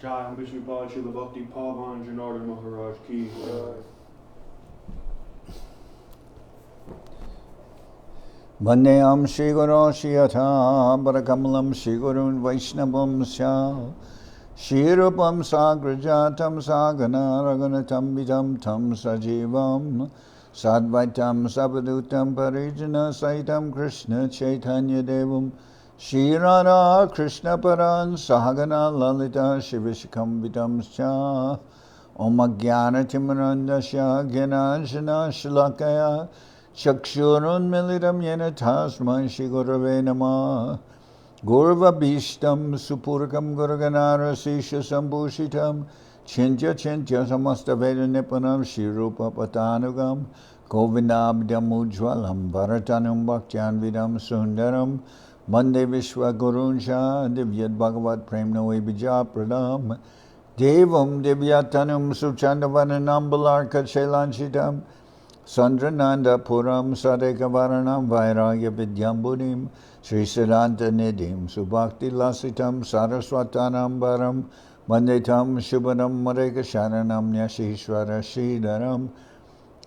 Jai Sripad Srila Bhakti Pavan Janardan Maharaj ki Jai. Vandeyam Shri Guru Shri Yatha Barakamalam Shri Gurun Vaishnavam Sya Shri Rupam Sagrajatam Sagana Raghunatam Vidam Tam Sajivam Sadvaitam Sabadutam Parijana Saitam Krishna Chaitanya Devam Shri Radha Krishna Paran Sahagana Lalita Shivishikam Vidam Sya Om Jnana Timarandasya Gyananjana Shalakaya Chakshurun Militam Yena Tasman Shri Gurave Namah Gurva Bhishtam Supurkam Gurganara Sisha Sambhushitam Chintya Chintya Samasta Veda Nipanam Shri Rupa Patanugam Govindabdam Ujwalam Bharatanam Bhaktyan Vidam Sundaram Mande Vishwa Guruncha Divyad Bhagavat Premno Bija Pradam Devam Divyatanam Suchandavananam Balarka Chelanchitam Sandrananda Puram Sadekavaranam Vairagya Vidyambunim Sri Siddhanta Nidhim Subhakti Lasitam Saraswatanam Baram Vandetam Shubhanam Mareka Sharanam Nyashishwara Sridharam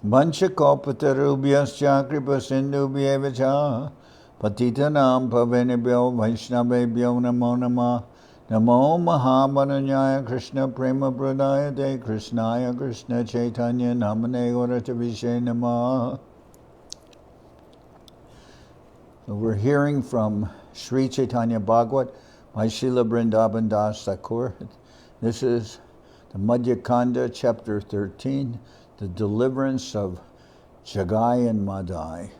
Vanchakopatarubhyascha Kripa Sindhubhyevacha Patitanam Pavenibhyo Vaishnavebhyo Namo Namah Namo Mahamananyaya Krishna Prema Pradayate Krishnaya Krishna Chaitanya Namane Goratavishe Namah. So we're hearing from Sri Chaitanya Bhagawat by Srila Vrindaban Das Thakur. This is the Madhya-khanda, chapter 13, the deliverance of Jagai and Madhai.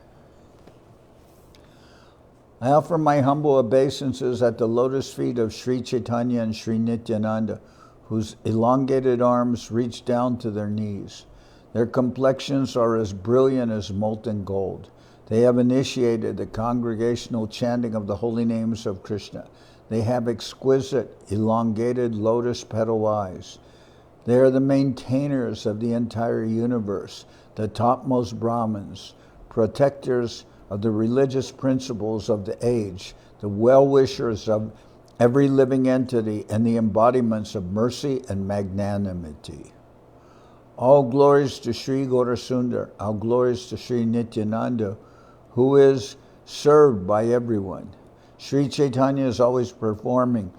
I offer my humble obeisances at the lotus feet of Sri Chaitanya and Sri Nityananda, whose elongated arms reach down to their knees. Their complexions are as brilliant as molten gold. They have initiated the congregational chanting of the holy names of Krishna. They have exquisite, elongated lotus petal eyes. They are the maintainers of the entire universe, the topmost Brahmins, protectors of the religious principles of the age, the well-wishers of every living entity, and the embodiments of mercy and magnanimity. All glories to Sri Gaurasundar, all glories to Sri Nityananda, who is served by everyone. Sri Chaitanya is always performing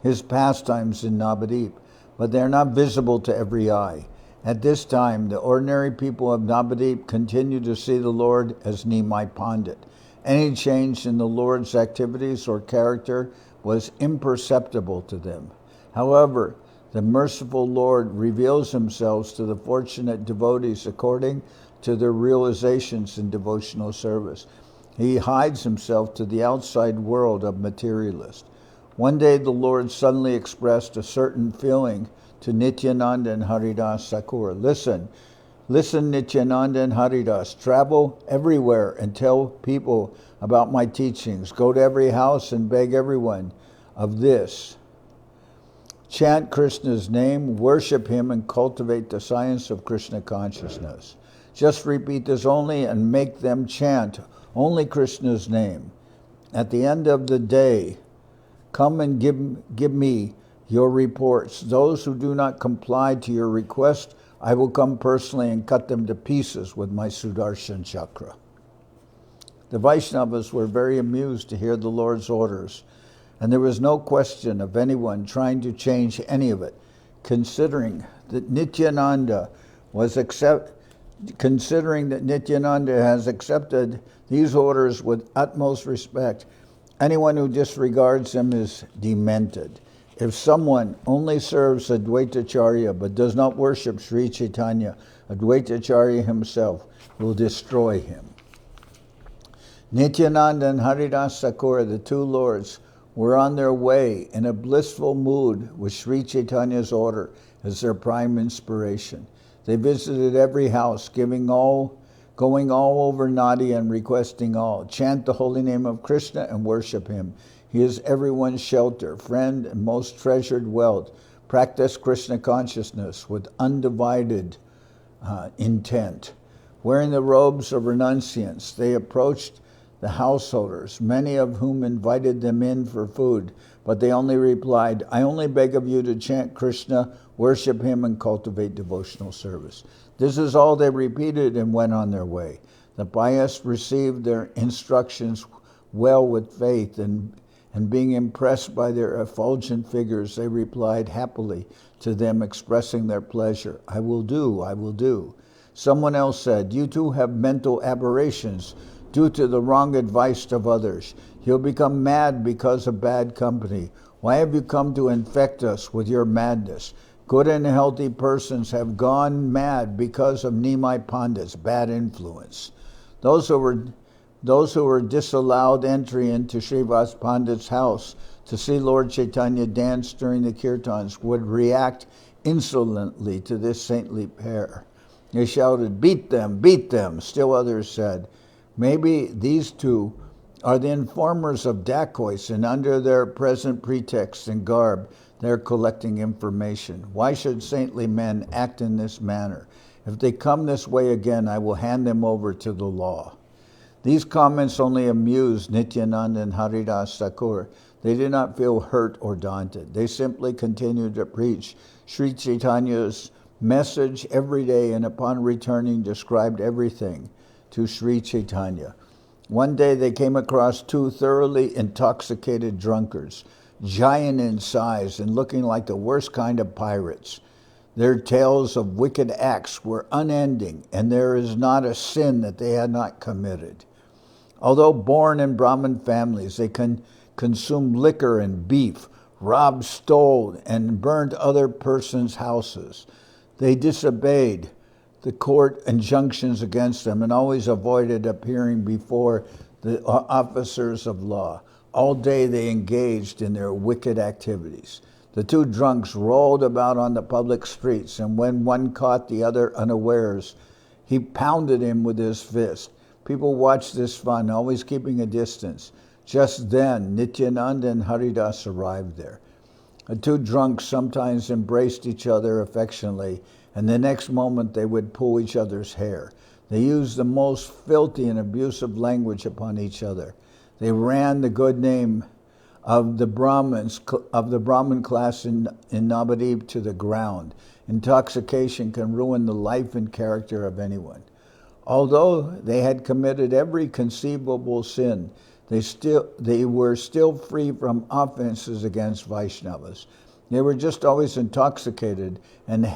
his pastimes in Navadip, but they are not visible to every eye. At this time, the ordinary people of Navadip continue to see the Lord as Nimai Pandit. Any change in the Lord's activities or character was imperceptible to them. However, the merciful Lord reveals himself to the fortunate devotees according to their realizations in devotional service. He hides himself to the outside world of materialists. One day the Lord suddenly expressed a certain feeling to Nityananda and Haridas Thakur. Listen, Nityananda and Haridas, travel everywhere and tell people about my teachings. Go to every house and beg everyone of this. Chant Krishna's name, worship him, and cultivate the science of Krishna consciousness. Just repeat this only and make them chant only Krishna's name. At the end of the day, come and give me your reports. Those who do not comply to your request, I will come personally and cut them to pieces with my Sudarshan chakra. The Vaishnavas were very amused to hear the Lord's orders, and there was no question of anyone trying to change any of it. Considering that Nityananda has accepted these orders with utmost respect, anyone who disregards them is demented. If someone only serves Advaitacharya but does not worship Sri Chaitanya, Advaitacharya himself will destroy him. Nityananda and Haridas Thakur, the two lords, were on their way in a blissful mood with Sri Chaitanya's order as their prime inspiration. They visited every house, going all over Nadi and requesting all. Chant the holy name of Krishna and worship him. He is everyone's shelter, friend, and most treasured wealth. Practice Krishna consciousness with undivided intent. Wearing the robes of renunciants, they approached the householders, many of whom invited them in for food. But they only replied, I only beg of you to chant Krishna, worship him, and cultivate devotional service. This is all they repeated and went on their way. The pious received their instructions well with faith, and being impressed by their effulgent figures, they replied happily to them, expressing their pleasure. I will do, I will do. Someone else said, you too have mental aberrations due to the wrong advice of others. You'll become mad because of bad company. Why have you come to infect us with your madness? Good and healthy persons have gone mad because of Nimai Pandit's bad influence. Those who were disallowed entry into Srivas Pandit's house to see Lord Chaitanya dance during the kirtans would react insolently to this saintly pair. They shouted, beat them, beat them. Still others said, maybe these two are the informers of dacoits, and under their present pretext and garb, they're collecting information. Why should saintly men act in this manner? If they come this way again, I will hand them over to the law. These comments only amused Nityananda and Haridas Thakur. They did not feel hurt or daunted. They simply continued to preach Sri Chaitanya's message every day, and upon returning described everything to Sri Chaitanya. One day they came across two thoroughly intoxicated drunkards, giant in size and looking like the worst kind of pirates. Their tales of wicked acts were unending, and there is not a sin that they had not committed. Although born in Brahmin families, they consumed liquor and beef, robbed, stole, and burned other persons' houses. They disobeyed the court injunctions against them and always avoided appearing before the officers of law. All day they engaged in their wicked activities. The two drunks rolled about on the public streets, and when one caught the other unawares, he pounded him with his fist. People watched this fun, always keeping a distance. Just then, Nityananda and Haridas arrived there. The two drunks sometimes embraced each other affectionately, and the next moment they would pull each other's hair. They used the most filthy and abusive language upon each other. They ran the good name of the Brahmin class in Navadvip to the ground. Intoxication can ruin the life and character of anyone. Although they had committed every conceivable sin, they were still free from offenses against Vaishnavas. They were just always intoxicated and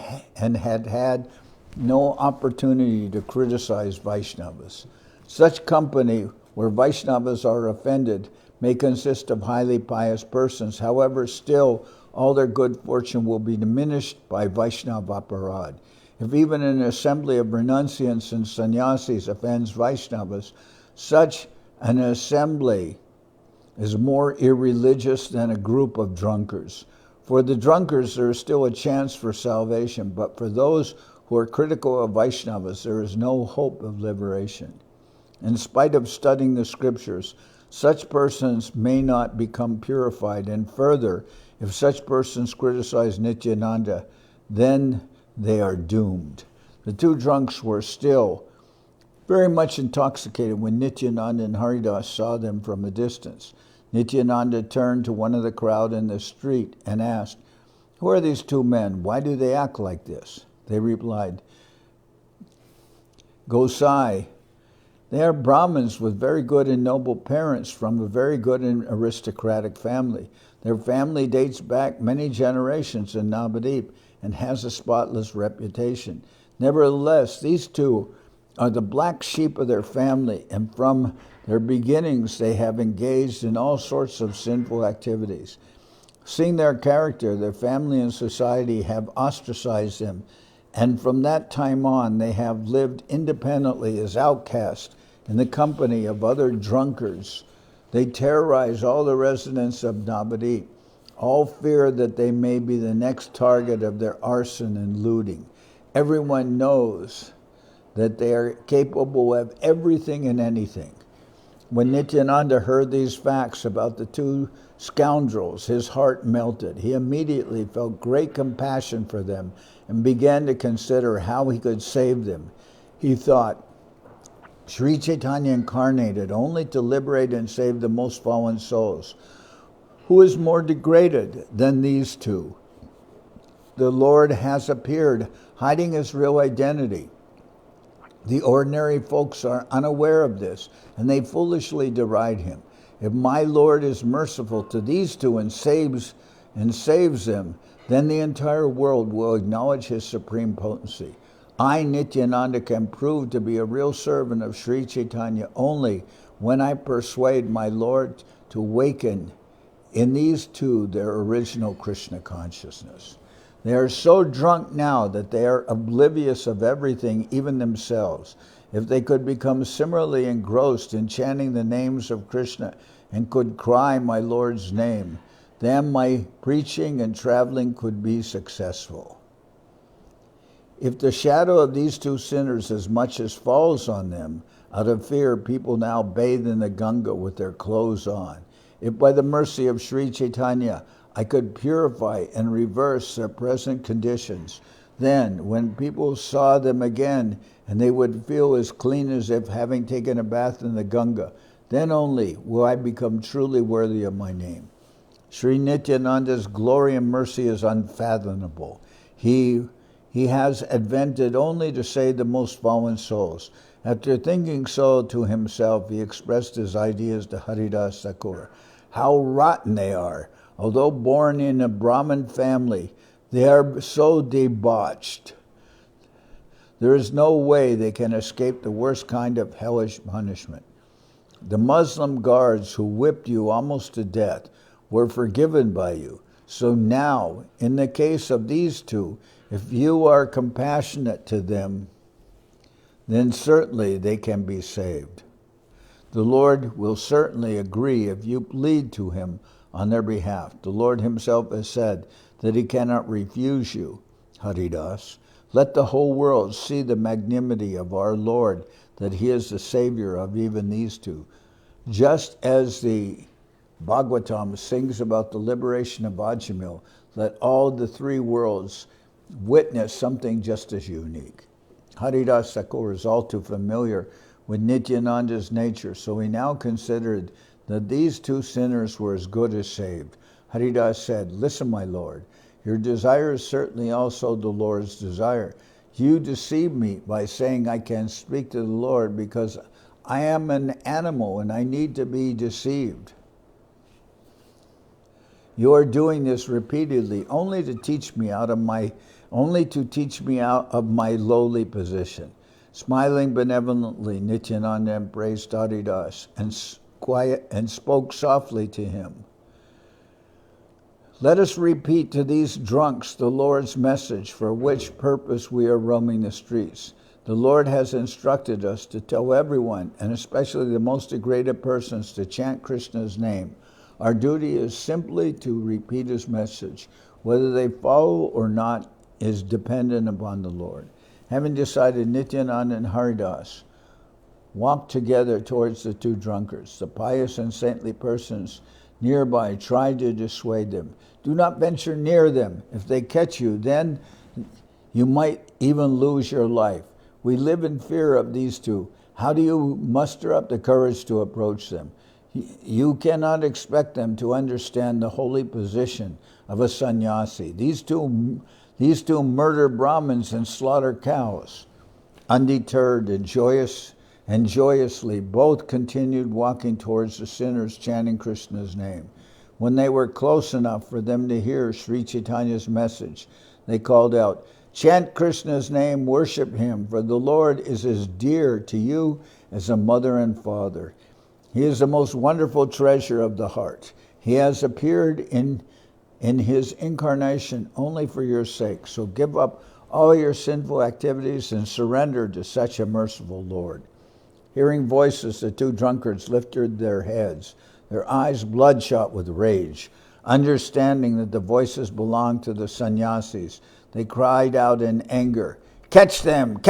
had no opportunity to criticize Vaishnavas. Such company where Vaishnavas are offended may consist of highly pious persons. However, still all their good fortune will be diminished by Vaishnava aparad. If even an assembly of renunciants and sannyasis offends Vaishnavas, such an assembly is more irreligious than a group of drunkards. For the drunkards, there is still a chance for salvation, but for those who are critical of Vaishnavas, there is no hope of liberation. In spite of studying the scriptures, such persons may not become purified, and further, if such persons criticize Nityananda, then they are doomed. The two drunks were still very much intoxicated when Nityananda and Haridas saw them from a distance. Nityananda turned to one of the crowd in the street and asked, "Who are these two men? Why do they act like this?" They replied, "Gosai, they are Brahmins with very good and noble parents from a very good and aristocratic family. Their family dates back many generations in Navadvip and has a spotless reputation. Nevertheless, these two are the black sheep of their family, and from their beginnings they have engaged in all sorts of sinful activities. Seeing their character, their family and society have ostracized them, and from that time on they have lived independently as outcasts in the company of other drunkards. They terrorize all the residents of Navadvip. All fear that they may be the next target of their arson and looting. Everyone knows that they are capable of everything and anything." When Nityananda heard these facts about the two scoundrels, his heart melted. He immediately felt great compassion for them and began to consider how he could save them. He thought, Sri Chaitanya incarnated only to liberate and save the most fallen souls. Who is more degraded than these two? The Lord has appeared, hiding his real identity. The ordinary folks are unaware of this, and they foolishly deride him. If my Lord is merciful to these two and saves them, then the entire world will acknowledge his supreme potency. I, Nityananda, can prove to be a real servant of Sri Chaitanya only when I persuade my Lord to awaken in these two their original Krishna consciousness. They are so drunk now that they are oblivious of everything, even themselves. If they could become similarly engrossed in chanting the names of Krishna and could cry my Lord's name, then my preaching and traveling could be successful. If the shadow of these two sinners as much as falls on them, out of fear people now bathe in the Ganga with their clothes on. If by the mercy of Sri Chaitanya I could purify and reverse their present conditions, then when people saw them again and they would feel as clean as if having taken a bath in the Ganga, then only will I become truly worthy of my name. Sri Nityananda's glory and mercy is unfathomable. He has advented only to save the most fallen souls. After thinking so to himself, he expressed his ideas to Haridas Thakur. How rotten they are! Although born in a Brahmin family, they are so debauched. There is no way they can escape the worst kind of hellish punishment. The Muslim guards who whipped you almost to death were forgiven by you. So now, in the case of these two, if you are compassionate to them, then certainly they can be saved. The Lord will certainly agree if you plead to him on their behalf. The Lord himself has said that he cannot refuse you, Haridas. Let the whole world see the magnanimity of our Lord, that he is the savior of even these two. Just as the Bhagavatam sings about the liberation of Ajamil, let all the three worlds witness something just as unique. Haridas Thakur is all too familiar with Nityananda's nature, so he now considered that these two sinners were as good as saved. Haridas said, "Listen, my Lord, your desire is certainly also the Lord's desire. You deceive me by saying I can speak to the Lord because I am an animal and I need to be deceived. You are doing this repeatedly only to teach me out of my lowly position." Smiling benevolently, Nityananda embraced Haridas and spoke softly to him. Let us repeat to these drunks the Lord's message, for which purpose we are roaming the streets. The Lord has instructed us to tell everyone, and especially the most degraded persons, to chant Krishna's name. Our duty is simply to repeat his message. Whether they follow or not is dependent upon the Lord. Having decided, Nityananda and Haridas walked together towards the two drunkards. The pious and saintly persons nearby tried to dissuade them. Do not venture near them. If they catch you, then you might even lose your life. We live in fear of these two. How do you muster up the courage to approach them? You cannot expect them to understand the holy position of a sannyasi. These two murder Brahmins and slaughter cows. Undeterred and joyously, both continued walking towards the sinners, chanting Krishna's name. When they were close enough for them to hear Sri Chaitanya's message, they called out, "Chant Krishna's name, worship him, for the Lord is as dear to you as a mother and father. He is the most wonderful treasure of the heart. He has appeared in his incarnation only for your sake. So give up all your sinful activities and surrender to such a merciful Lord." Hearing voices, the two drunkards lifted their heads, their eyes bloodshot with rage. Understanding that the voices belonged to the sannyasis, they cried out in anger, catch them,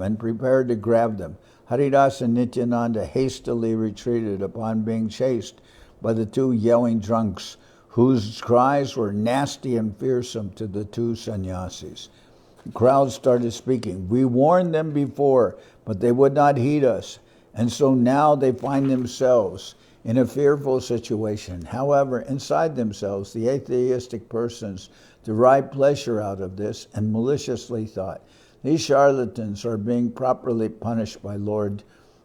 and prepared to grab them. Haridas and Nityananda hastily retreated upon being chased by the two yelling drunks, whose cries were nasty and fearsome to the two sannyasis. The crowd started speaking. We warned them before, but they would not heed us, and so now they find themselves in a fearful situation. However, inside themselves, the atheistic persons derived pleasure out of this and maliciously thought, these charlatans are being properly punished by Lord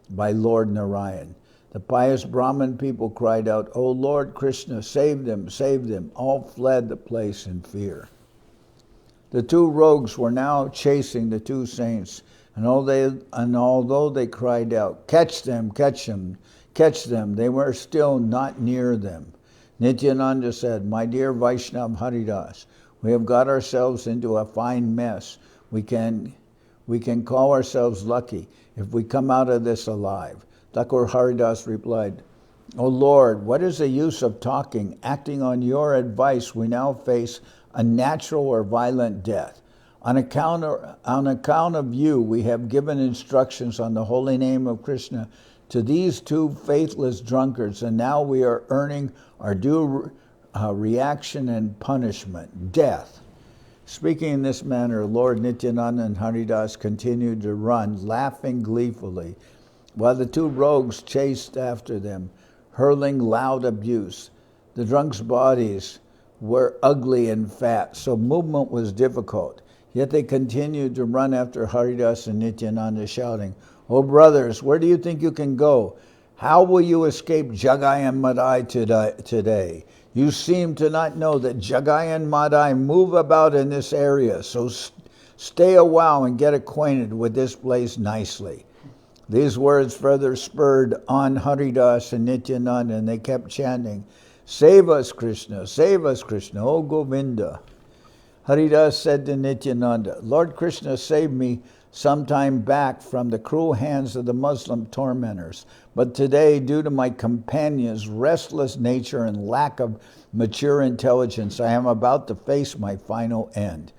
Narayan. The pious Brahmin people cried out, O Lord Krishna, save them, save them. All fled the place in fear. The two rogues were now chasing the two saints, and although they cried out, catch them, catch them, catch them, they were still not near them. Nityananda said, my dear Vaishnav Haridas, we have got ourselves into a fine mess. We can call ourselves lucky if we come out of this alive. Thakur Haridas replied, O Lord, what is the use of talking? Acting on your advice, we now face a natural or violent death. On account of you, we have given instructions on the holy name of Krishna to these two faithless drunkards, and now we are earning our due reaction and punishment, death. Speaking in this manner, Lord Nityananda and Haridas continued to run, laughing gleefully, while the two rogues chased after them, hurling loud abuse. The drunks' bodies were ugly and fat, so movement was difficult. Yet they continued to run after Haridas and Nityananda, shouting, O brothers, where do you think you can go? How will you escape Jagai and Madhai today? You seem to not know that Jagai and Madhai move about in this area, so stay a while and get acquainted with this place nicely. These words further spurred on Haridas and Nityananda, and they kept chanting, Save us, Krishna, O Govinda. Haridas said to Nityananda, Lord Krishna saved me some time back from the cruel hands of the Muslim tormentors, but today, due to my companions' restless nature and lack of mature intelligence, I am about to face my final end.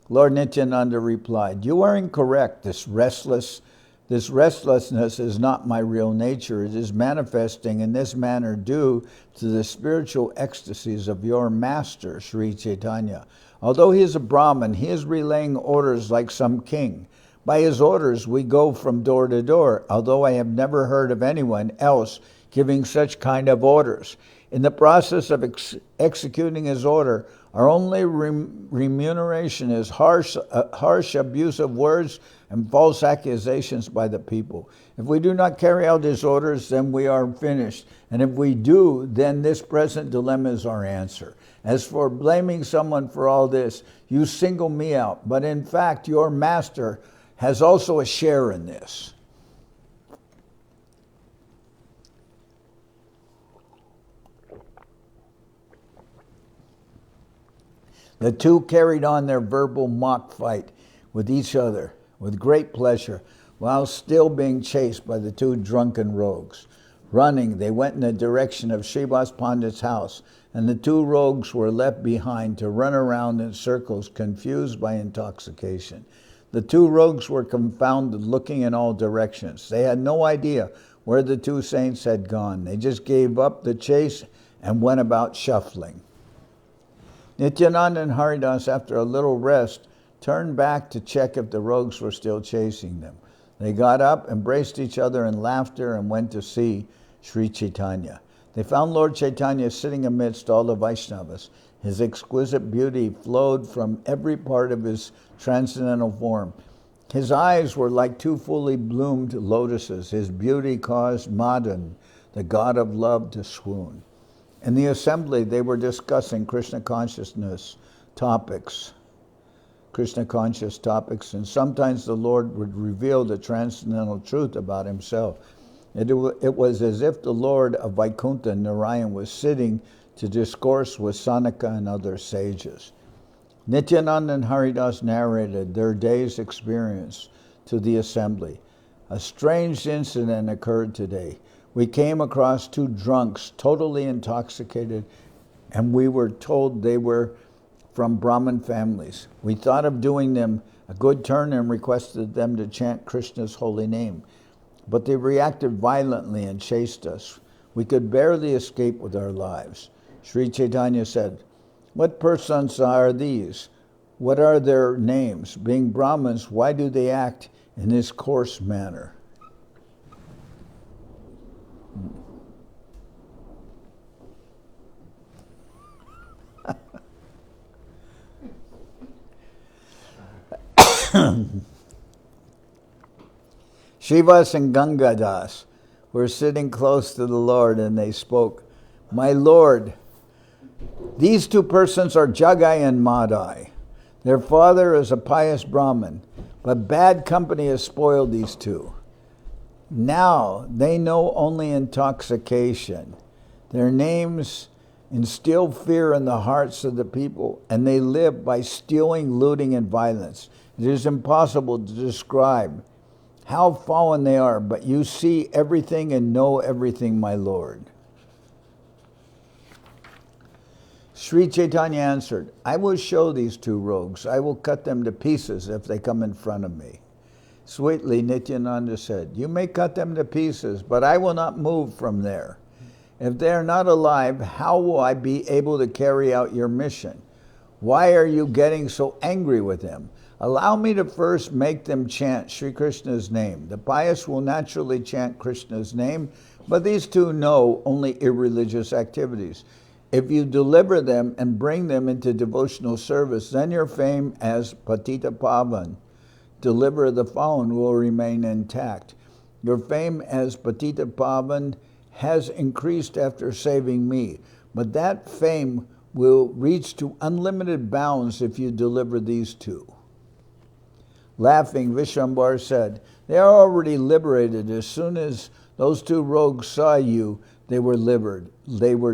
Lord Nityananda replied, You are incorrect. This restlessness is not my real nature. It is manifesting in this manner due to the spiritual ecstasies of your master, Sri Chaitanya. Although he is a Brahmin, he is relaying orders like some king. By his orders, we go from door to door, although I have never heard of anyone else giving such kind of orders. In the process of executing his order, our only remuneration is harsh, abusive words and false accusations by the people. If we do not carry out his orders, then we are finished. And if we do, then this present dilemma is our answer. As for blaming someone for all this, you single me out. But in fact, your master has also a share in this. The two carried on their verbal mock fight with each other with great pleasure, while still being chased by the two drunken rogues. Running, they went in the direction of Srivas Pandit's house, and the two rogues were left behind to run around in circles, confused by intoxication. The two rogues were confounded, looking in all directions. They had no idea where the two saints had gone. They just gave up the chase and went about shuffling. Nityananda and Haridas, after a little rest, turned back to check if the rogues were still chasing them. They got up, embraced each other in laughter, and went to see Sri Chaitanya. They found Lord Chaitanya sitting amidst all the Vaishnavas. His exquisite beauty flowed from every part of his transcendental form. His eyes were like two fully bloomed lotuses. His beauty caused Madan, the god of love, to swoon. In the assembly, they were discussing Krishna conscious topics, and sometimes the Lord would reveal the transcendental truth about himself. It was as if the Lord of Vaikuntha, Narayan, was sitting to discourse with Sanaka and other sages. Nityananda and Haridas narrated their day's experience to the assembly. A strange incident occurred today. We came across two drunks, totally intoxicated, and we were told they were from Brahmin families. We thought of doing them a good turn and requested them to chant Krishna's holy name. But they reacted violently and chased us. We could barely escape with our lives. Sri Chaitanya said, What persons are these? What are their names? Being Brahmins, why do they act in this coarse manner? Shivas and Gangadas were sitting close to the Lord, and they spoke, "My Lord, these two persons are Jagai and Madhai. Their father is a pious Brahmin, but bad company has spoiled these two. Now they know only intoxication. Their names instill fear in the hearts of the people, and they live by stealing, looting, and violence. It is impossible to describe how fallen they are, but you see everything and know everything, my Lord." Sri Chaitanya answered, "I will show these two rogues. I will cut them to pieces if they come in front of me." Sweetly, Nityananda said, "You may cut them to pieces, but I will not move from there. If they are not alive, how will I be able to carry out your mission? Why are you getting so angry with them? Allow me to first make them chant Sri Krishna's name. The pious will naturally chant Krishna's name, but these two know only irreligious activities. If you deliver them and bring them into devotional service, then your fame as Patita Pavan, deliverer of the fallen, will remain intact. Your fame as Patita Pavan has increased after saving me, but that fame will reach to unlimited bounds if you deliver these two." Laughing, Vishwambar said, "They are already liberated. As soon as those two rogues saw you, they were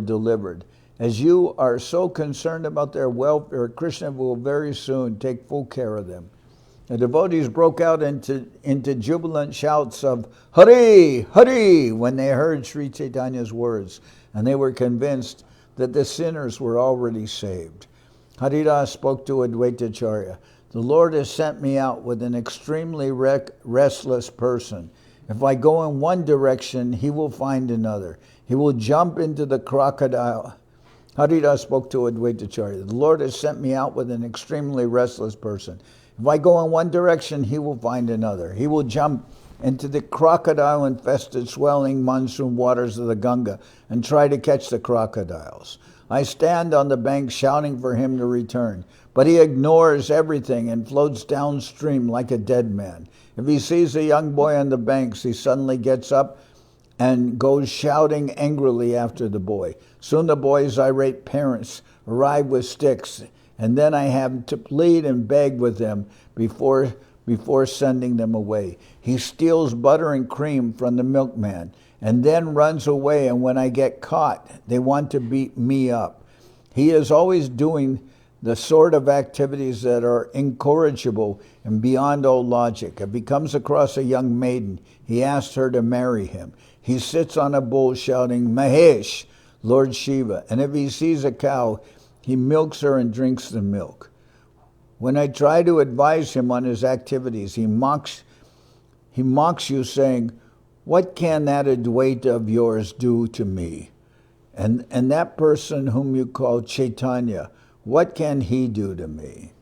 delivered. As you are so concerned about their welfare, Krishna will very soon take full care of them." The devotees broke out into jubilant shouts of "Hari! Hari!" when they heard Sri Chaitanya's words, and they were convinced that the sinners were already saved. Haridas spoke to Advaitacharya, "The Lord has sent me out with an extremely restless person. If I go in one direction, he will find another. He will jump into the crocodile." Haridas spoke to Advaitacharya, "The Lord has sent me out with an extremely restless person. If I go in one direction, he will find another. He will jump into the crocodile-infested swelling monsoon waters of the Ganga and try to catch the crocodiles. I stand on the bank shouting for him to return, but he ignores everything and floats downstream like a dead man. If he sees a young boy on the banks, he suddenly gets up and goes shouting angrily after the boy. Soon the boy's irate parents arrive with sticks, and then I have to plead and beg with them before sending them away. He steals butter and cream from the milkman and then runs away, and when I get caught, they want to beat me up. He is always doing the sort of activities that are incorrigible and beyond all logic. If he comes across a young maiden, he asks her to marry him. He sits on a bull shouting, "Mahesh, Lord Shiva," and if he sees a cow, he milks her and drinks the milk. When I try to advise him on his activities, he mocks you, saying, "What can that Advaita of yours do to me? And that person whom you call Chaitanya, what can he do to me?"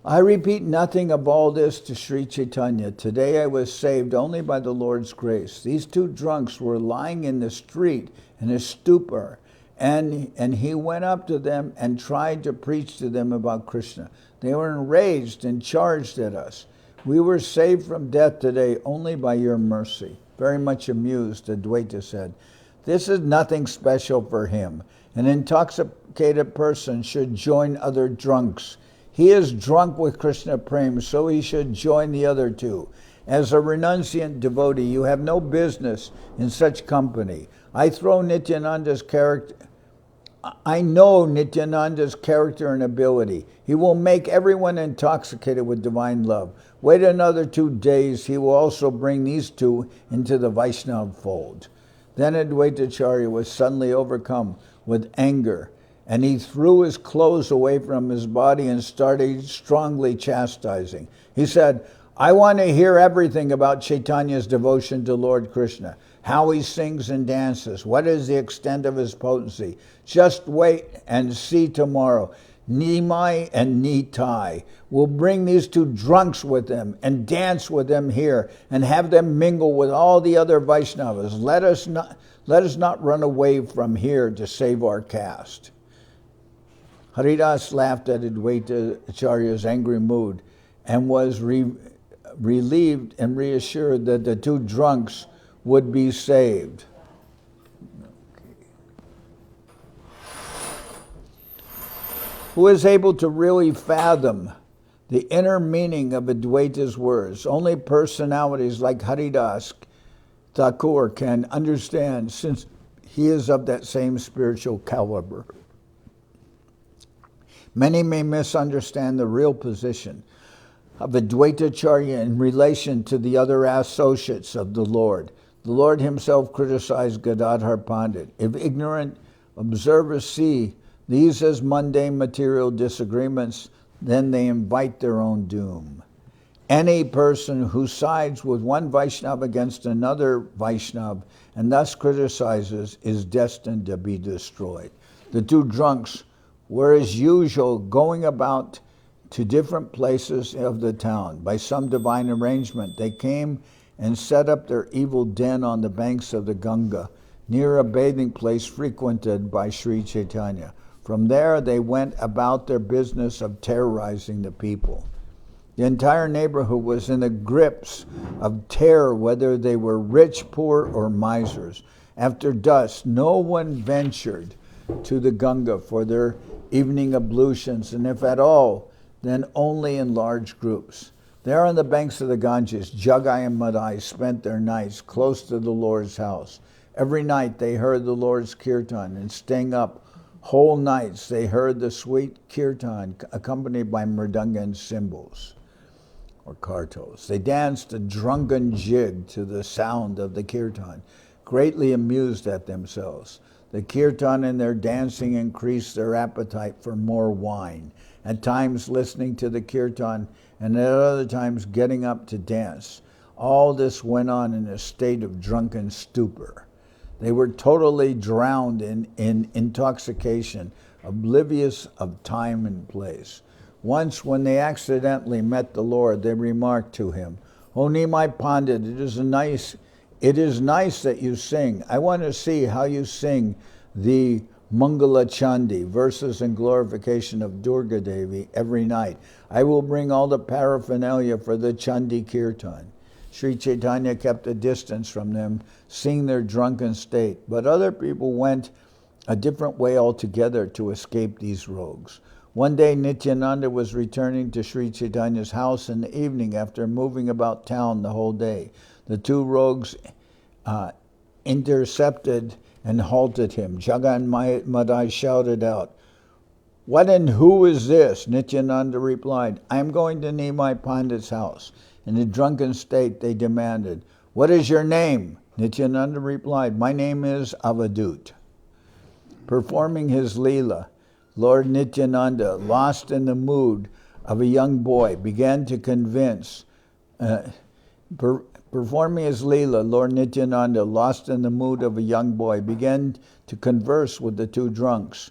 I repeat nothing of all this to Sri Chaitanya. Today I was saved only by the Lord's grace. These two drunks were lying in the street in a stupor, and he went up to them and tried to preach to them about Krishna. They were enraged and charged at us. We were saved from death today only by your mercy. Very much amused, Advaita said, "This is nothing special for him. An intoxicated person should join other drunks. He is drunk with Krishna Prem, so he should join the other two. As a renunciant devotee, you have no business in such company. I know Nityananda's character and ability. He will make everyone intoxicated with divine love. Wait another 2 days, he will also bring these two into the Vaishnava fold." Then Advaitacharya was suddenly overcome with anger, and he threw his clothes away from his body and started strongly chastising. He said, "I want to hear everything about Chaitanya's devotion to Lord Krishna, how he sings and dances, what is the extent of his potency. Just wait and see tomorrow. Nimai and Nitai will bring these two drunks with them and dance with them here and have them mingle with all the other Vaishnavas. Let us not run away from here to save our caste." Haridas laughed at Advaita Acharya's angry mood and was relieved and reassured that the two drunks would be saved. Who is able to really fathom the inner meaning of Advaita's words? Only personalities like Haridas Thakur can understand, since he is of that same spiritual caliber. Many may misunderstand the real position of Advaita Acharya in relation to the other associates of the Lord. The Lord himself criticized Gadadhar Pandit. If ignorant observers see these as mundane material disagreements, then they invite their own doom. Any person who sides with one Vaishnava against another Vaishnava and thus criticizes is destined to be destroyed. The two drunks were, as usual, going about to different places of the town. By some divine arrangement, they came and set up their evil den on the banks of the Ganga, near a bathing place frequented by Sri Chaitanya. From there, they went about their business of terrorizing the people. The entire neighborhood was in the grips of terror, whether they were rich, poor, or misers. After dusk, no one ventured to the Ganga for their evening ablutions, and if at all, then only in large groups. There on the banks of the Ganges, Jagai and Madhai spent their nights close to the Lord's house. Every night they heard the Lord's kirtan, and staying up whole nights they heard the sweet kirtan accompanied by mridanga and cymbals, or kartos. They danced a drunken jig to the sound of the kirtan, greatly amused at themselves. The kirtan and their dancing increased their appetite for more wine, at times listening to the kirtan and at other times getting up to dance. All this went on in a state of drunken stupor. They were totally drowned in intoxication, oblivious of time and place. Once, when they accidentally met the Lord, they remarked to him, "O Nimai Pandit, it is nice that you sing. I want to see how you sing the Mangala Chandi, verses in glorification of Durga Devi, every night. I will bring all the paraphernalia for the Chandi Kirtan." Sri Chaitanya kept a distance from them, seeing their drunken state, but other people went a different way altogether to escape these rogues. One day Nityananda was returning to Sri Chaitanya's house in the evening after moving about town the whole day. The two rogues intercepted and halted him. Jagai and Madhai shouted out, "What and who is this?" Nityananda replied, "I am going to Nimai Pandit's house." In a drunken state they demanded, "What is your name?" Nityananda replied, "My name is Avadut." Performing his Leela, Lord Nityananda, lost in the mood of a young boy, began to convince. Performing his Leela, Lord Nityananda, lost in the mood of a young boy, began to converse with the two drunks.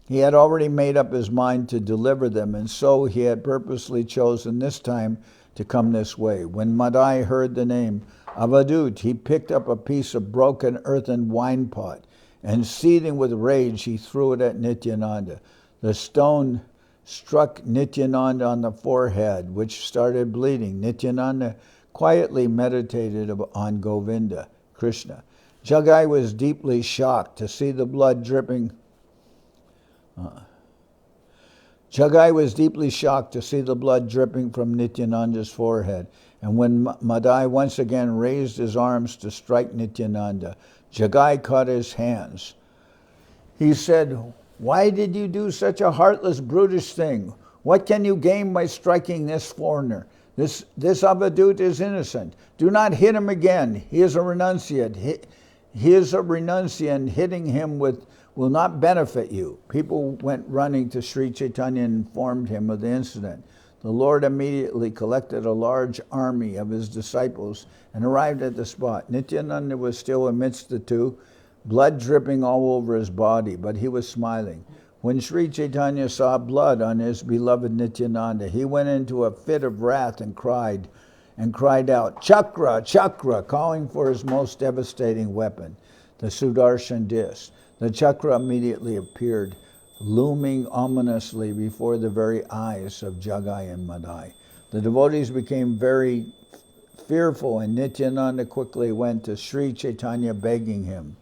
He had already made up his mind to deliver them, and so he had purposely chosen this time to come this way. When Madhai heard the name Avadut, he picked up a piece of broken earthen wine pot, and seething with rage, he threw it at Nityananda. The stone struck Nityananda on the forehead, which started bleeding. Nityananda quietly meditated on Govinda, Krishna. Jagai was deeply shocked to see the blood dripping. From Nityananda's forehead. And when Madhai once again raised his arms to strike Nityananda, Jagai caught his hands. He said, "Why did you do such a heartless, brutish thing? What can you gain by striking this foreigner? This Avadut is innocent. Do not hit him again. He is a renunciate. Hitting him will not benefit you." People went running to Sri Chaitanya and informed him of the incident. The Lord immediately collected a large army of his disciples and arrived at the spot. Nityananda was still amidst the two, blood dripping all over his body, but he was smiling. When Sri Chaitanya saw blood on his beloved Nityananda, he went into a fit of wrath and cried out, "Chakra, Chakra," calling for his most devastating weapon, the Sudarshan disc. The chakra immediately appeared looming ominously before the very eyes of Jagai and Madhai. The devotees became very fearful, and Nityananda quickly went to Sri Chaitanya begging him.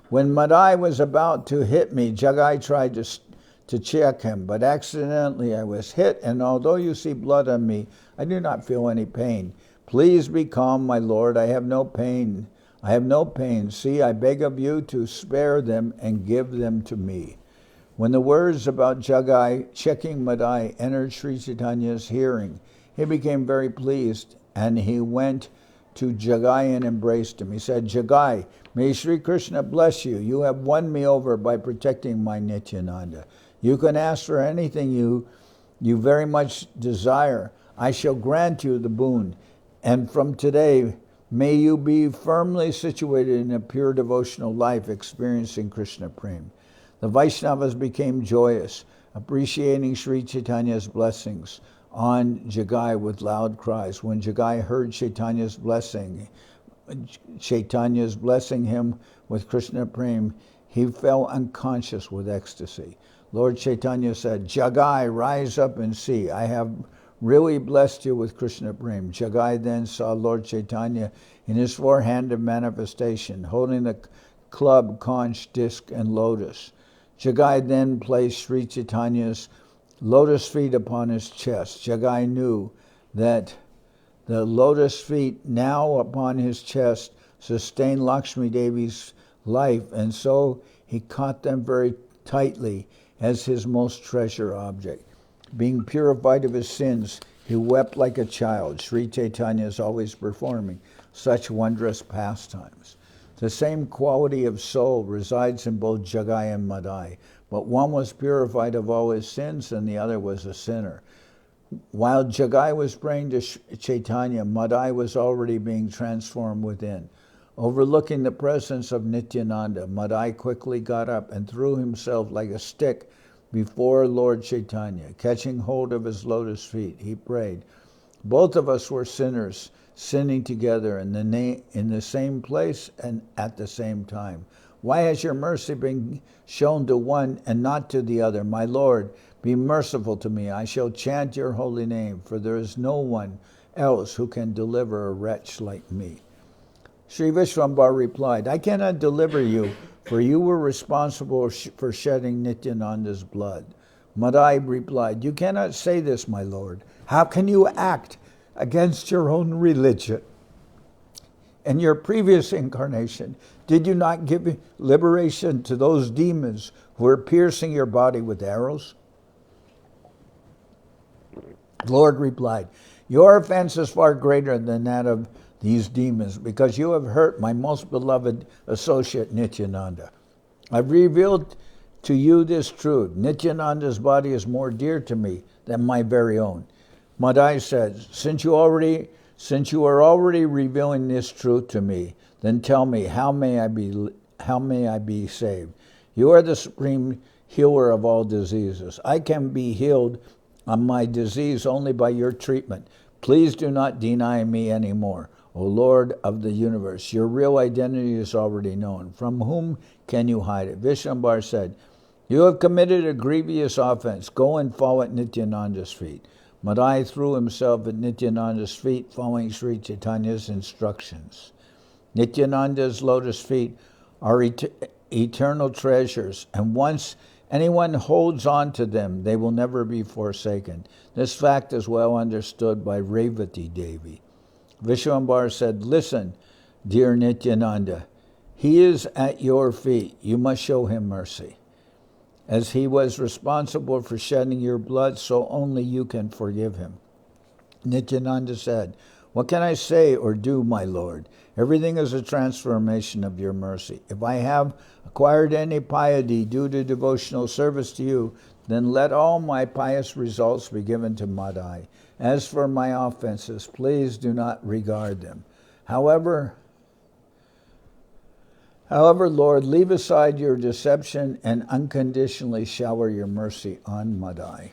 When Madhai was about to hit me, Jagai tried to check him, but accidentally I was hit, and although you see blood on me, I do not feel any pain. Please be calm, my lord. I have no pain. I have no pain. See, I beg of you to spare them and give them to me. When the words about Jagai checking Madhai entered Sri Chaitanya's hearing, he became very pleased, and he went to Jagai and embraced him. He said, Jagai, may Sri Krishna bless you. You have won me over by protecting my Nityananda. You can ask for anything you very much desire. I shall grant you the boon. And from today, may you be firmly situated in a pure devotional life, experiencing Krishna Prem. The Vaishnavas became joyous, appreciating Sri Chaitanya's blessings on Jagai with loud cries. When Jagai heard Chaitanya's blessing him with Krishna Prem, he fell unconscious with ecstasy. Lord Chaitanya said, Jagai, rise up and see. I have really blessed you with Krishna Prem. Jagai then saw Lord Chaitanya in his four-handed manifestation, holding the club, conch, disc, and lotus. Jagai then placed Sri Chaitanya's lotus feet upon his chest. Jagai knew that the lotus feet now upon his chest sustained Lakshmi Devi's life, and so he caught them very tightly as his most treasured object. Being purified of his sins, he wept like a child. Sri Chaitanya is always performing such wondrous pastimes. The same quality of soul resides in both Jagai and Madhai, but one was purified of all his sins and the other was a sinner. While Jagai was praying to Chaitanya, Madhai was already being transformed within. Overlooking the presence of Nityananda, Madhai quickly got up and threw himself like a stick before Lord Chaitanya. Catching hold of his lotus feet, he prayed, both of us were sinners, sinning together in the same place and at the same time. Why has your mercy been shown to one and not to the other? My Lord, be merciful to me. I shall chant your holy name, for there is no one else who can deliver a wretch like me. Sri Vishwambar replied, I cannot deliver you, for you were responsible for shedding Nityananda's blood. Madhai replied, you cannot say this, my Lord. How can you act against your own religion? In your previous incarnation, did you not give liberation to those demons who were piercing your body with arrows? The Lord replied, your offense is far greater than that of these demons, because you have hurt my most beloved associate Nityananda. I've revealed to you this truth. Nityananda's body is more dear to me than my very own. Madhai said, since you are already revealing this truth to me, then tell me, how may I be saved? You are the supreme healer of all diseases. I can be healed of my disease only by your treatment. Please do not deny me anymore. O Lord of the universe, your real identity is already known. From whom can you hide it? Vishwambar said, you have committed a grievous offense. Go and fall at Nityananda's feet. Madhai threw himself at Nityananda's feet, following Sri Chaitanya's instructions. Nityananda's lotus feet are eternal treasures, and once anyone holds on to them, they will never be forsaken. This fact is well understood by Revati Devi. Vishwambar said, listen, dear Nityananda, he is at your feet. You must show him mercy. As he was responsible for shedding your blood, so only you can forgive him. Nityananda said, what can I say or do, my Lord? Everything is a transformation of your mercy. If I have acquired any piety due to devotional service to you, then let all my pious results be given to Madhai. As for my offenses, please do not regard them. However, Lord, leave aside your deception and unconditionally shower your mercy on Madhai.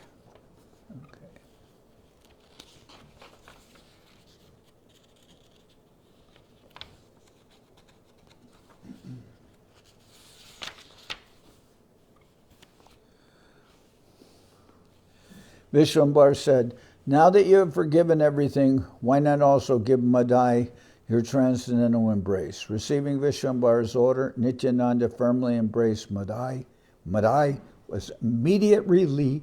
Vishwambar said, now that you have forgiven everything, why not also give Madhai your transcendental embrace? Receiving Vishwambar's order, Nityananda firmly embraced Madhai. Madhai was immediately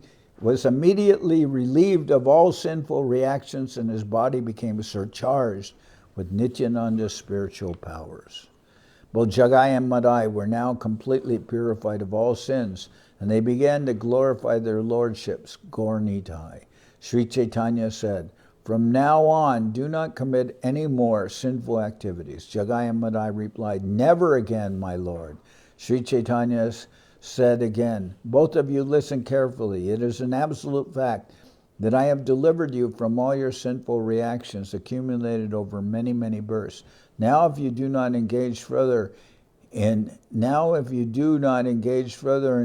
relieved of all sinful reactions, and his body became surcharged with Nityananda's spiritual powers. Both Jagai and Madhai were now completely purified of all sins, and they began to glorify their lordships, Gaur Nitai. Sri Chaitanya said, from now on, do not commit any more sinful activities. Jagai and Madhai replied, never again, my Lord. Sri Chaitanya said again, both of you listen carefully. It is an absolute fact that I have delivered you from all your sinful reactions accumulated over many, many births. Now if you do not engage further in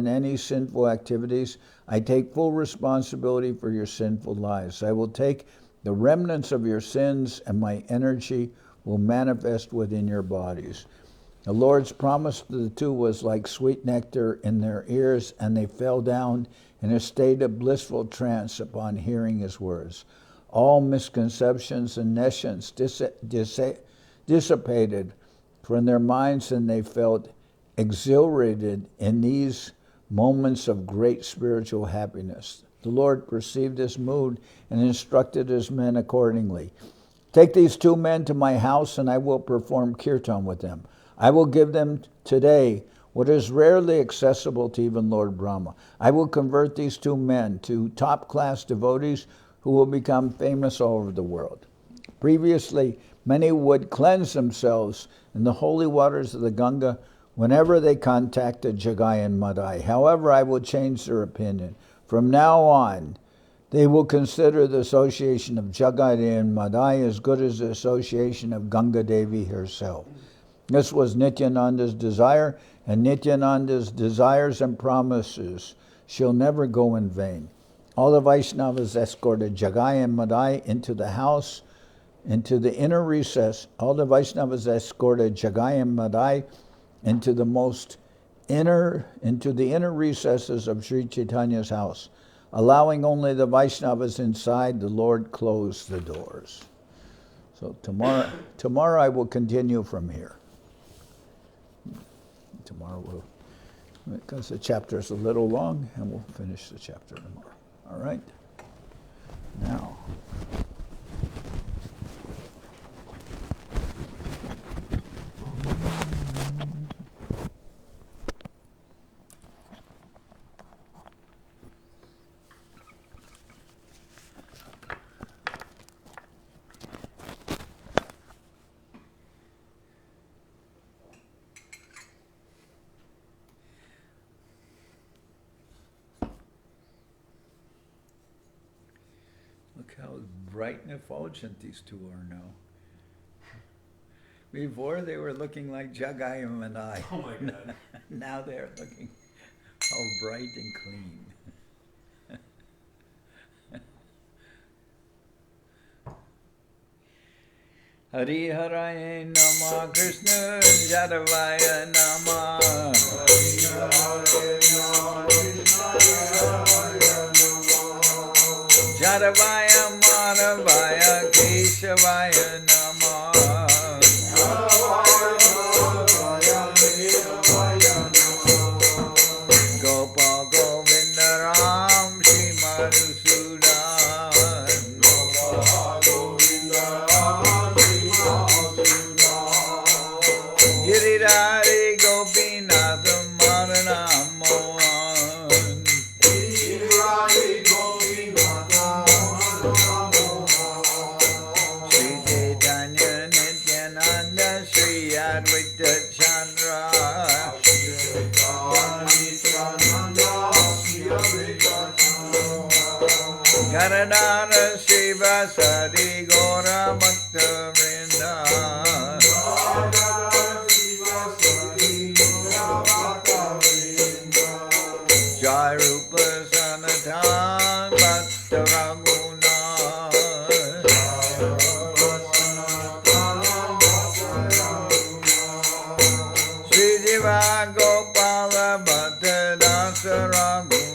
any sinful activities, I take full responsibility for your sinful lives. I will take the remnants of your sins, and my energy will manifest within your bodies. The Lord's promise to the two was like sweet nectar in their ears, and they fell down in a state of blissful trance upon hearing his words. All misconceptions and nescience dissipated from their minds, and they felt exhilarated in these moments of great spiritual happiness. The Lord perceived this mood and instructed his men accordingly. Take these two men to my house, and I will perform kirtan with them. I will give them today what is rarely accessible to even Lord Brahma. I will convert these two men to top-class devotees who will become famous all over the world. Previously, many would cleanse themselves in the holy waters of the Ganga whenever they contacted Jagai and Madhai. However, I will change their opinion. From now on, they will consider the association of Jagai and Madhai as good as the association of Ganga Devi herself. This was Nityananda's desire, and Nityananda's desires and promises shall never go in vain. All the Vaishnavas escorted Jagai and Madhai into the house, into the inner recess. All the Vaishnavas escorted Jagai and Madhai into the inner recesses of Sri Chaitanya's house. Allowing only the Vaishnavas inside, the Lord closed the doors. So tomorrow I will continue from here. Tomorrow because the chapter is a little long, and we'll finish the chapter tomorrow. All right? Now. Look how bright and effulgent these two are now. Before they were looking like Jagai and Madhai. Oh my God. Now they're looking all bright and clean. Hari Haraya Nama Krishna Jadavaya Nama Hari Haraya Nama Krishna Jadavaya Madhavaya Keshavaya Nama Gopal Govinda Ram Shri Madhusudan Giridhari Gopinath Maranam Mohan Sri Chaitanya Nityananda Sri Advaita Chandra Gadadhara Shiva Sadi Gora Bhakta Vrinda Jai Rupa Sanatan Bhakta Raghunath Sri Jiva Gopala Bhatta Dasa Raghunath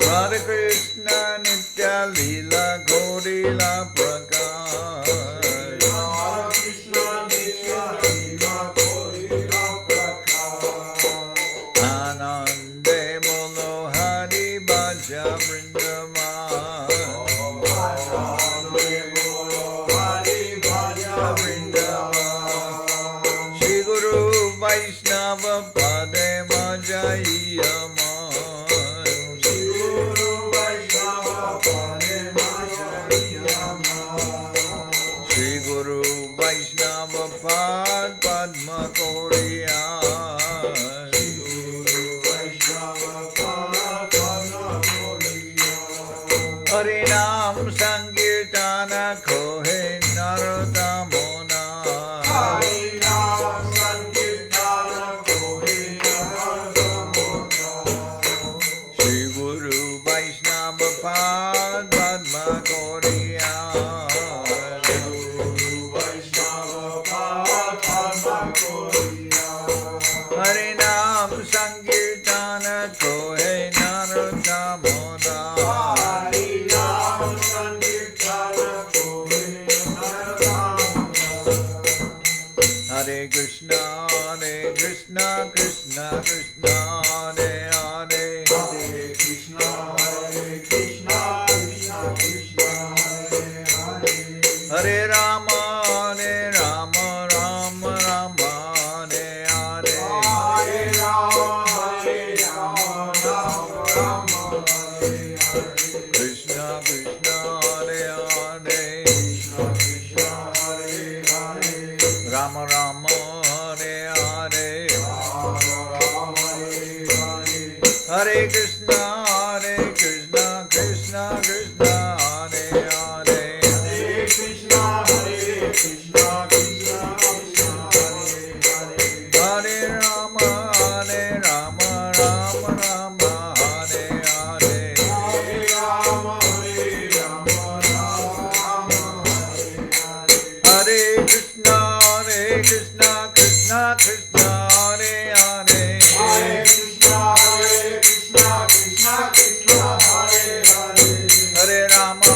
Radha Krishna Nitya Leela Gaurila Prakash. Radha Krishna Nitya Leela Gaurila Prakash. Anande Bolo Hari Bhaja Vrindaban. Anande Bolo Hari Bhaja Vrindaban. Shri Guru Vaishnava Pade Majai Amar. Shri Guru Vaishnava Pade Majai Amar. Shri Guru Vaishnava Pad Padma Koriya. Shri Guru Vaishnava Pad Padma Koriya. Harinam Sankirtana Kohe Narodamona. Harinam Sankirtana Kohe Narodamona. Shri Guru Vaishnava Pad Padma Koriya. Guru Vaishnava Pad Padma Koriya. Harinam Sankirtana Kohe Narodamona. Harinam Sankirtana Kohe Narodamona. Hare Krishna, Krishna Krishna, Hare Hare. Hare Krishna, Krishna Krishna, Hare Hare. Hare Rama, Rama Rama, Hare Hare. Hare Rama, Rama Rama, Hare Hare. Krishna Krishna, Hare Hare. Krishna Krishna, Hare Hare. Rama Rama, Hare Hare. Rama Rama, Hare Hare. Hare Krishna, Krishna Krishna, Hare Hare. Hare Krishna, Krishna Krishna, Hare Hare. Hare Rama, Rama Rama, Hare Hare. Hare Rama, Rama Rama, Hare Hare. Hare Krishna, Krishna Krishna, Hare Hare. Hare Krishna, Krishna Krishna, Hare Hare. Hare Rama,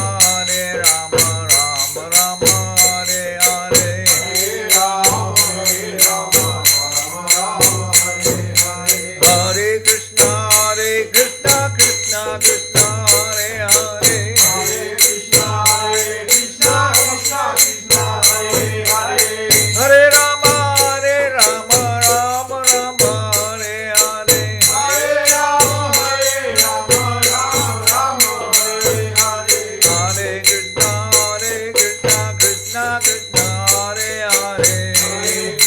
Rama Rama, Hare Hare. Hare Rama, Rama Rama, Hare Hare. Hare Krishna, Krishna Krishna, Hare Hare. Hare Krishna, Krishna Krishna, Hare Hare. Hare Rama, Rama Rama, Hare Hare. Hare Rama, Rama Rama, Hare Hare. Hare Krishna, Krishna Krishna, Hare Hare. Hare Krishna,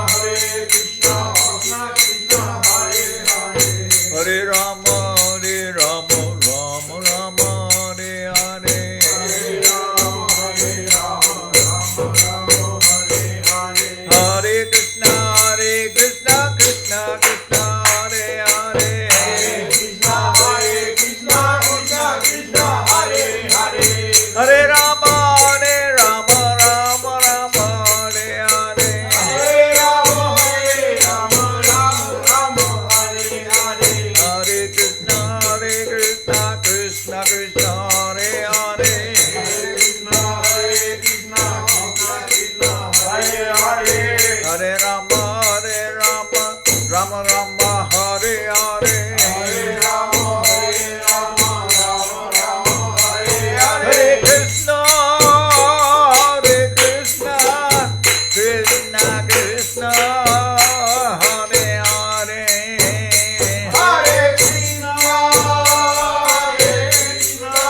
Krishna Krishna, Hare Hare. Hare Rama, Rama Rama, Hare Hare. Hare Rama, Rama Rama, Hare Hare. Hare Krishna, Krishna Krishna, Hare Hare. Hare Krishna, Krishna Krishna, Hare Hare. Hare Rama, Rama Rama, Hare Hare. Hare Rama, Rama Rama, Hare Hare. Hare Krishna, Krishna Krishna, Hare Hare. Hare Krishna, Krishna Krishna, Hare Hare. Hare Rama, Rama Rama, Hare Hare. Hare Rama, Rama Rama, Hare Hare. Hare Krishna, Krishna Krishna, Hare Hare. Hare Krishna, Krishna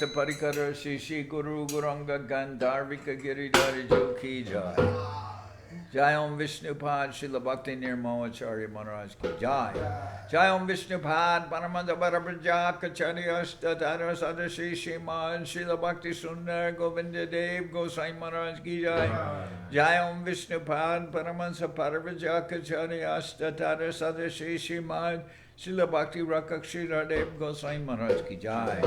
Vasa Parikara Shishi Guru Guranga Gandharvika Giridhari Jo Ki Jai. Jai Om Vishnupad Srila Bhakti Nirmamacharya Maharaj Ki Jai. Jai Om Vishnupad Paramanda Bharabraja Kacharya Statara Sadashi Shiman Srila Bhakti Sundar Govinda Dev Gosai Maharaj Ki Jai. Jai Om Vishnupad Paramansa Paravaja Kacharya Statara Sadashi Shiman Srila Bhakti Rakakshira Dev Gosai Maharaj Ki Jai.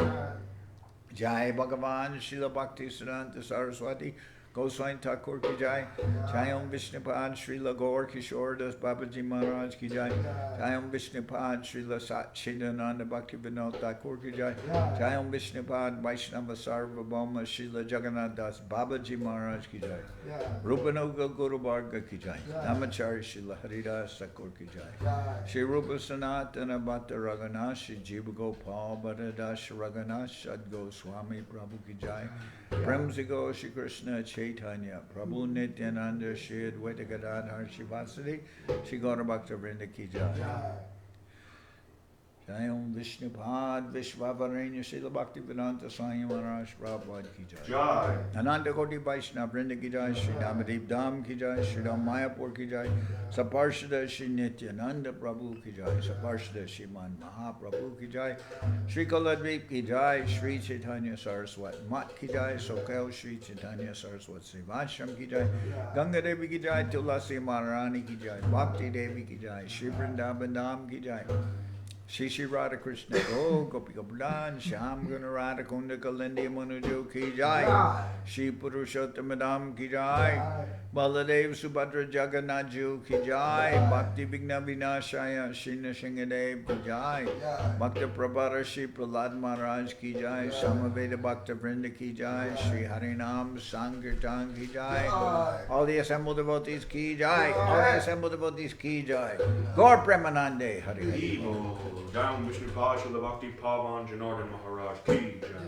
Jai Bhagavan Srila Bhakti Siddhanta Saraswati Goswami Thakur Ki Jai. Jai Om Vishnupad Srila Gaur Kishore Das Babaji Maharaj Ki Jai. Jai Om Vishnupad Srila Satchidananda Bhakti Vinod Thakur Ki Jai. Jai Om Vishnupad Vaishnava Sarvabhauma Srila Jagannath Das Babaji Maharaj Ki Jai. Rupanuga Guru Bharga Ki Jai. Namachari Srila Haridas Thakur Ki Jai. Shri Rupa Sanatana Bhatta Raghunath Shri Jiva Gopal Bhattadash Raghunath Sadgo Swami Prabhu Ki Jai. Premsigo Shri Krishna Chaitanya Prabhu Nityananda Shri Advaita Gadadhar Shivasadi Shri Gaura Bhakta Vrinda Ki Jai. Jai Om Vishnupad Vishwavaranya Srila Bhakti Vedanta Swami Maharaj Prabhupada Ki Jai. Jai. Ananda Koti Vaishnava Vrinda Ki Jai. Shri Namadev Dham Ki Jai. Shri Ram Mayapur Ki Jai. Saparshada Shri Nityananda Prabhu Ki Jai. Saparshada Shri Man Mahaprabhu Ki Jai. Shri Kaladvip Ki Jai. Shri Chaitanya Saraswat Mat Ki Jai. Soquel Shri Chaitanya Saraswat Seva Ashram Ki Jai. Ganga Devi Ki Jai. Tulasi Maharani Ki Jai. Bhakti Devi Ki Jai. Shri Vrindaban Dham Ki Jai. Shri Shri Radha Krishna Go Gopi Gopaldan Shyam Guna Radha Kunda Kalindi Manujo Ki Jai. Shri Purushottam Ki Jai. Baladev Subhadra Jagannath Ji Ki Jai. Bhakti Vigna Vinashaya Shri Nrsingadev Ki Jai. Bhakta Prabhara Shri Prahlad Maharaj Ki Jai. Samaveda Bhakta Vrinda Ki Jai. Shri Harinam Sankirtan Ki Jai. All the assembled devotees Ki Jai. All the assembled devotees Ki Jai. Gaur Premanande Hari Hari. Jai Om Vishnupad Srila Bhakti Pavan Janardan Maharaj Ki Jai.